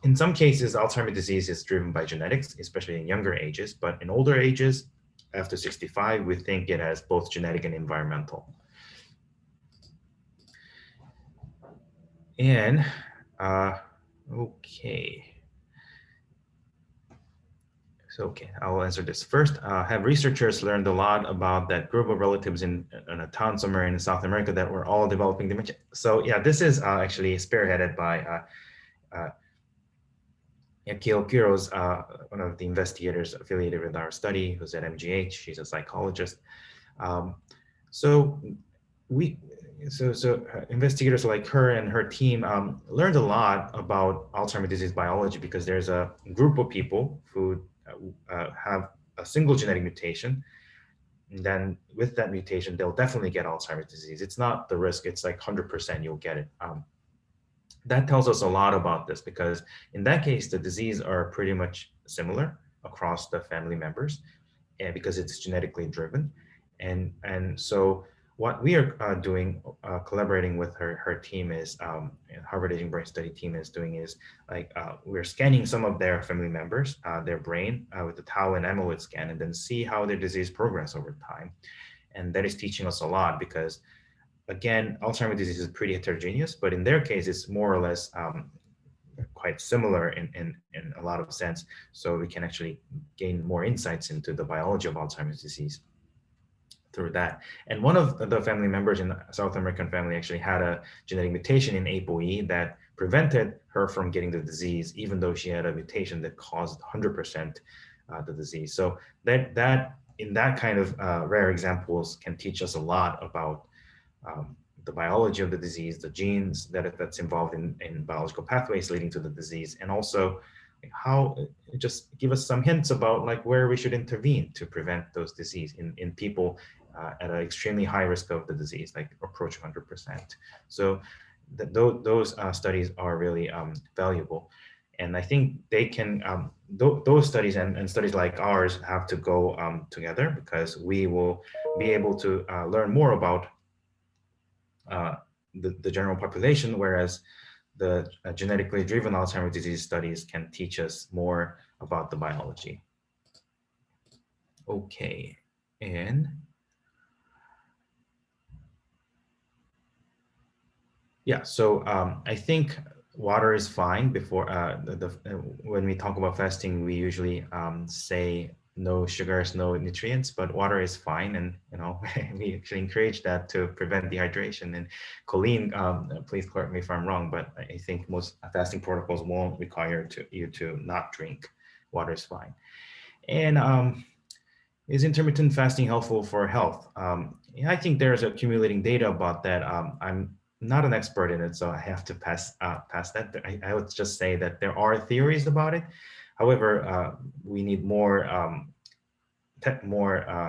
in some cases, Alzheimer's disease is driven by genetics, especially in younger ages, but in older ages, after 65, we think it has both genetic and environmental. And okay. So, okay, I will answer this first. Have researchers learned a lot about that group of relatives in a town somewhere in South America that were all developing dementia? So yeah, this is actually spearheaded by Akio Quiroz, one of the investigators affiliated with our study, who's at MGH. She's a psychologist. So investigators like her and her team learned a lot about Alzheimer's disease biology, because there's a group of people who have a single genetic mutation. And then with that mutation, they'll definitely get Alzheimer's disease. It's not the risk, it's like 100% you'll get it. That tells us a lot about this, because in that case, the disease are pretty much similar across the family members, and because it's genetically driven. And so what we are doing, collaborating with her team is, Harvard Aging Brain Study team is doing is like, we're scanning some of their family members, their brain with the tau and amyloid scan, and then see how their disease progress over time. And that is teaching us a lot, because again, Alzheimer's disease is pretty heterogeneous, but in their case, it's more or less quite similar in a lot of sense. So we can actually gain more insights into the biology of Alzheimer's disease through that. And one of the family members in the South American family actually had a genetic mutation in ApoE that prevented her from getting the disease, even though she had a mutation that caused 100% the disease. So that in that kind of rare examples can teach us a lot about the biology of the disease, the genes that's involved in biological pathways leading to the disease, and also how, just give us some hints about like where we should intervene to prevent those disease in people at an extremely high risk of the disease, like approaching 100%. So those studies are really valuable. And I think they can, those studies and studies like ours have to go together, because we will be able to learn more about the general population, whereas the genetically driven Alzheimer's disease studies can teach us more about the biology. Okay, and yeah, so I think water is fine before when we talk about fasting, we usually say no sugars, no nutrients, but water is fine. And, we actually encourage that to prevent dehydration. And Colleen, please correct me if I'm wrong, but I think most fasting protocols won't require you to not drink. Water is fine. And is intermittent fasting helpful for health? Yeah, I think there's accumulating data about that. I'm not an expert in it, so I have to pass that. I would just say that there are theories about it. However, we need more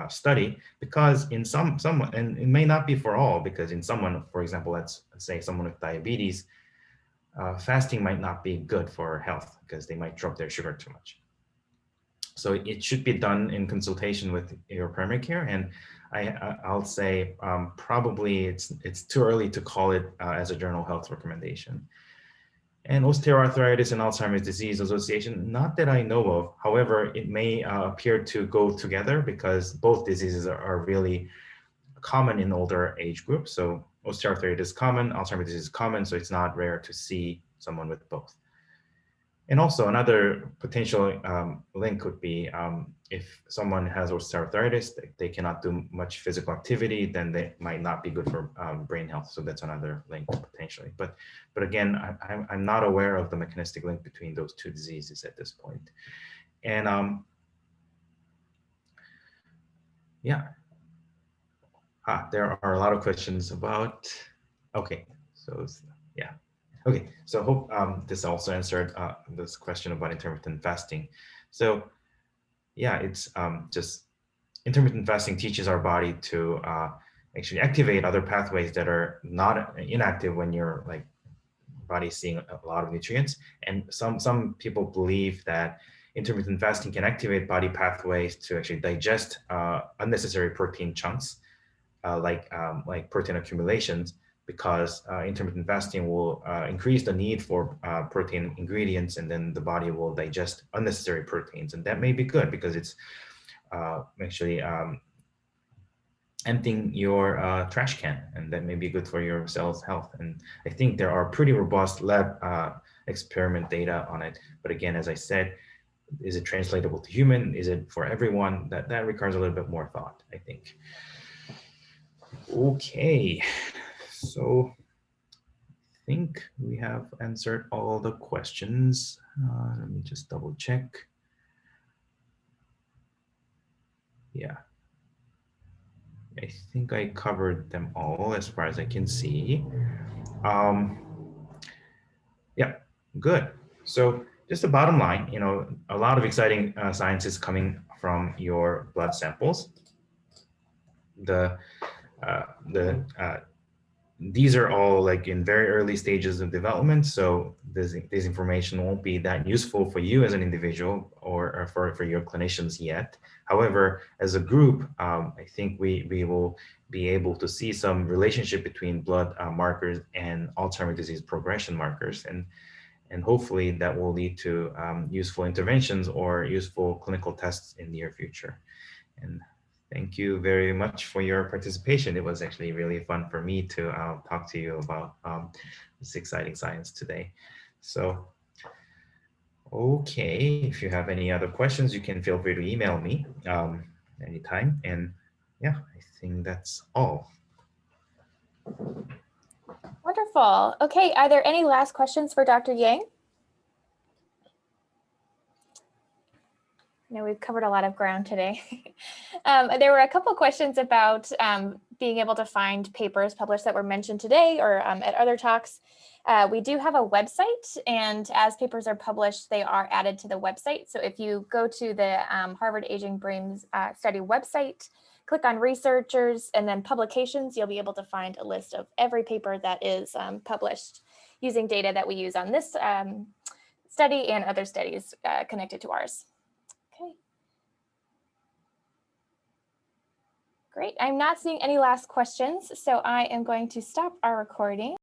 study, because in someone, and it may not be for all, because in someone, for example, let's say someone with diabetes, fasting might not be good for health because they might drop their sugar too much. So it should be done in consultation with your primary care. And I'll say probably it's too early to call it as a general health recommendation. And osteoarthritis and Alzheimer's disease association, not that I know of. However, it may appear to go together because both diseases are really common in older age groups. So osteoarthritis is common, Alzheimer's disease is common, so it's not rare to see someone with both. And also another potential link would be if someone has osteoarthritis, they cannot do much physical activity, then they might not be good for brain health. So that's another link potentially. But again, I'm not aware of the mechanistic link between those two diseases at this point. And yeah, there are a lot of questions about, okay, so yeah. Okay, so I hope this also answered this question about intermittent fasting. So yeah, it's just intermittent fasting teaches our body to actually activate other pathways that are not inactive when your body seeing a lot of nutrients. And some people believe that intermittent fasting can activate body pathways to actually digest unnecessary protein chunks, like protein accumulations, because intermittent fasting will increase the need for protein ingredients, and then the body will digest unnecessary proteins. And that may be good because it's actually emptying your trash can, and that may be good for your cell's health. And I think there are pretty robust lab experiment data on it. But again, as I said, is it translatable to human? Is it for everyone? That requires a little bit more thought, I think. Okay, so I think we have answered all the questions. Let me just double check. Yeah, I think I covered them all as far as I can see. Yeah, good. So just the bottom line, a lot of exciting science is coming from your blood samples. These are all in very early stages of development, so this information won't be that useful for you as an individual or for your clinicians yet. However, as a group, I think we will be able to see some relationship between blood markers and Alzheimer's disease progression markers, and hopefully that will lead to useful interventions or useful clinical tests in the near future. And thank you very much for your participation. It was actually really fun for me to talk to you about this exciting science today. So, okay, if you have any other questions, you can feel free to email me anytime. And yeah, I think that's all. Wonderful. Okay, are there any last questions for Dr. Yang? I know we've covered a lot of ground today. There were a couple questions about being able to find papers published that were mentioned today or at other talks. We do have a website, and as papers are published, they are added to the website. So if you go to the Harvard Aging Brain Study website, click on researchers and then publications, you'll be able to find a list of every paper that is published using data that we use on this study and other studies connected to ours. Okay. Great. I'm not seeing any last questions, so I am going to stop our recording.